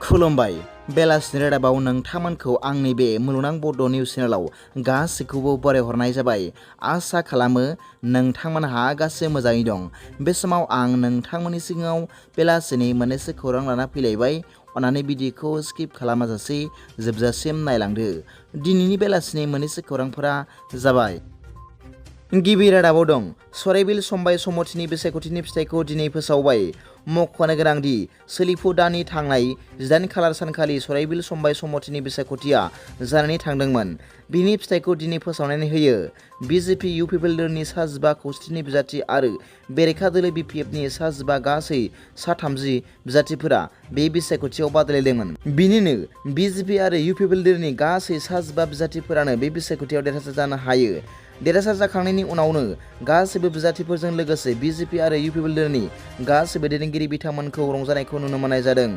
खुलुमबाय बेलासिनि रादाबाव नोंथांमोनखौ आंनि बे मुलुगनां बड' निउस चेनेलाव गासैखौबो बरायहरनाय जाबाय। आसा खालामो नोंथांमोनहा गासै मोजाङै दं। बे समाव आं नोंथांमोननि सिगाङाव बेलासिनि मोननैसो खौरां लाना फैलायबाय। अन्नानै भिडिअखौ स्किप खालामाजासे जोबजासिम नायलांदो। दिनैनि बेलासिनि मोननैसो खौरांफोरा जाबाय। गिबि रादाबाव दं सराइबिल समबाय समथिनि बिसायख'थिनि फिथाइखौ दिनै फोसावबाय। मख'नो गोनांदि सोलिफु दाननि थांनाय 18 खालार सानखालि सराइबिल समबाय समथिनि बिसायख'थिया जानानै थांदोंमोन। बिनि फिथाइखौ दिनै फोसावनानै होयो। बिजेपि इउ पिपल दोलनि सा 15 खौसेथिनि बिजाथि आरो बेरेखा दोलो बिपिएफनि सा 15 गासै सा 30 बिजाथिफोरा बे बिसायख'थियाव बादायलायदोंमोन। बिनिनो बिजेपि आरो इउ पिपल दोलनि गासै सा 15 बिजाथिफोरानो बे बिसायख'थियाव देरहासार जानो हायो। देरहासार जाखांनायनि उनावनो गासैबो बिजाथिफोरजों लोगोसे बिजेपि आरो इउ पिपल दोलनि गासैबो दैदेनगिरि बिथांमोनखौ रंजानायखौ नुनो मोननाय जादों।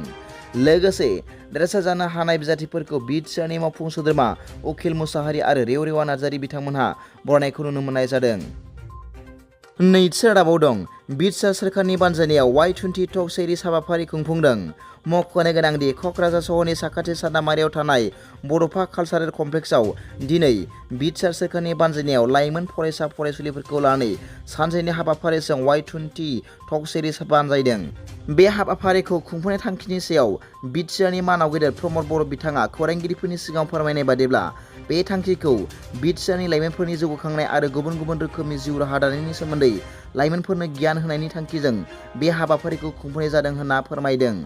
लोगोसे देरहासार जानो हानाय बिजाथिफोरखौ बिटिआरनि मावफुं सोद्रोमा उखिल मुसाहारि आरो रेवरेवा नार्जारी बिथांमोनहा बरायनायखौ नुनो मोननाय जादों। नैथि रादाबाव दं बिटिआर सोरखारनि बानजायनायाव Y-20 टक सिरिज हाबाफारि खुंफुंदों। मख'नो गोनांदि क'क्राझार सहरनि साखाथि सानदामारियाव थानाय बड'फा कालचारेल कमप्लेक्सआव दिनै बिटिआर सोरखारनि बानजायनायाव लाइमोन फरायसा फरायसुलिफोरखौ लानानै सानसेनि हाबाफारिजों Y-20 टक सिरिज बानजायदों। बे हाबाफारिखौ खुंफुंनाय थांखिनि सायाव बिटिआरनि मानाव गेदेर प्रमद बर' बिथाङा खौरांगिरिफोरनि सिगाङाव फोरमायनाय बादिब्ला बे थांखिखौ बिटिआरनि लाइमोनफोरनि जौगाखांनाय आरो गुबुन गुबुन रोखोमनि जिउ राहा दानायनि सोमोन्दै लाइमोनफोरनो गियान होनायनि थांखिजों बे हाबाफारिखौ खुंफुंनाय जादों होनना फोरमायदों।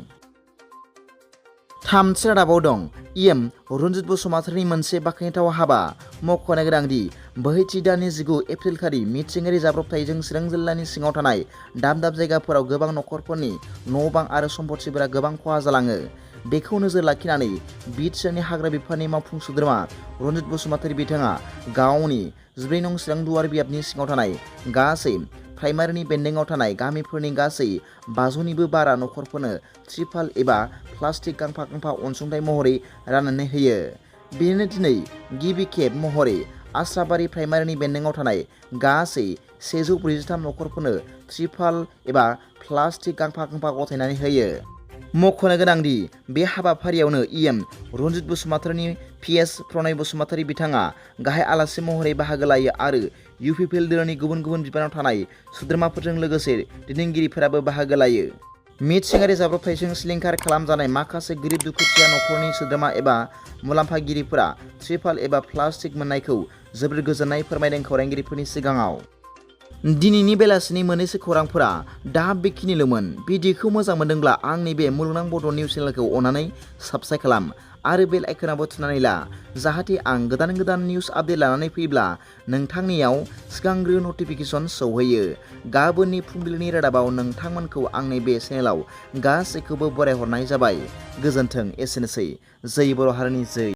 थामथि रादाबाव दं इएम रन्जित बसुमतारिनि मोनसे बाखनायथाव हाबा। मख'नो गोनांदि बोहैथि दाननि 19 एप्रिल खालि मिथिंगायारि जाब्रबथायजों चिरां जिल्लानि सिङाव थानाय दाब दाब जायगाफोराव गोबां नखरफोरनि न' बां आरो सम्पथिफोरा गोबां खहा जालाङो। बेखौ नोजोर लाखिनानै बिटिआरनि हाग्रा बिफाननि मावफुं सोद्रोमा रन्जित बसुमतारि बिथाङा गावनि 14 नं चिरां दुवार बियाबनि सिङाव थानाय गासै प्राइमारिनि बेन्दोंआव थानाय गामिफोरनि गासै 500निबो बारा नखरफोरनो त्रिपाल एबा प्लास्टिक गांफा गांफा अनसुंथाइ महरै राननानै होयो। बेनो दिनै गिबि खेब महरै आस्राबारि प्राइमारिनि बेन्दोंआव थानाय गासै 143 नखरफोरनो त्रिपाल एबा प्लास्टिक गांफा गांफा गथायनानै होयो। मख'नो गोनांदि बे हाबाफारियावनो इएम रन्जित बसुमतारिनि पिएस प्रणय बसुमतारि बिथाङा गाहाय आलासि महरै बाहागो लायो आरो इउ पिपल दोलोनि गुबुन गुबुन बिबानाव थानाय सोद्रोमाफोरजों लोगोसे दैदेनगिरिफोराबो बाहागो लायो। मिथिंगायारि जाब्रबथायजों सिलिंखार खालामजानाय माखासे गोरिब दुखुथिया नखरनि सोद्रोमा एबा मुलाम्फागिरिफोरा त्रिपाल एबा प्लास्टिक मोननायखौ जोबोर गोजोननाय फोरमायदों खौरांगिरिफोरनि सिगाङाव। दिनैनि बेलासिनि मोननैसो खौरांफोरा दा बेखिनिल'मोन। भिडिअखौ मोजां मोनदोंब्ला आंनि बे मुलुगनां बड' निउस चेनेलखौ अननानै साबस्क्राइब खालाम आरो बेल आइकनाबो थुनानै ला जाहाथे आं गोदान गोदान निउस आपडेट लानानै फैयोब्ला नोंथांनियाव सिगांग्रो नटिफिकेसन सौहैयो। गाबोननि फुंबिलिनि रादाबाव नोंथांमोनखौ आंनि बे चेनेलाव गासैखौबो बरायहरनाय जाबाय। गोजोन्थों। एसेनोसै। जै बर' हारिनि जै।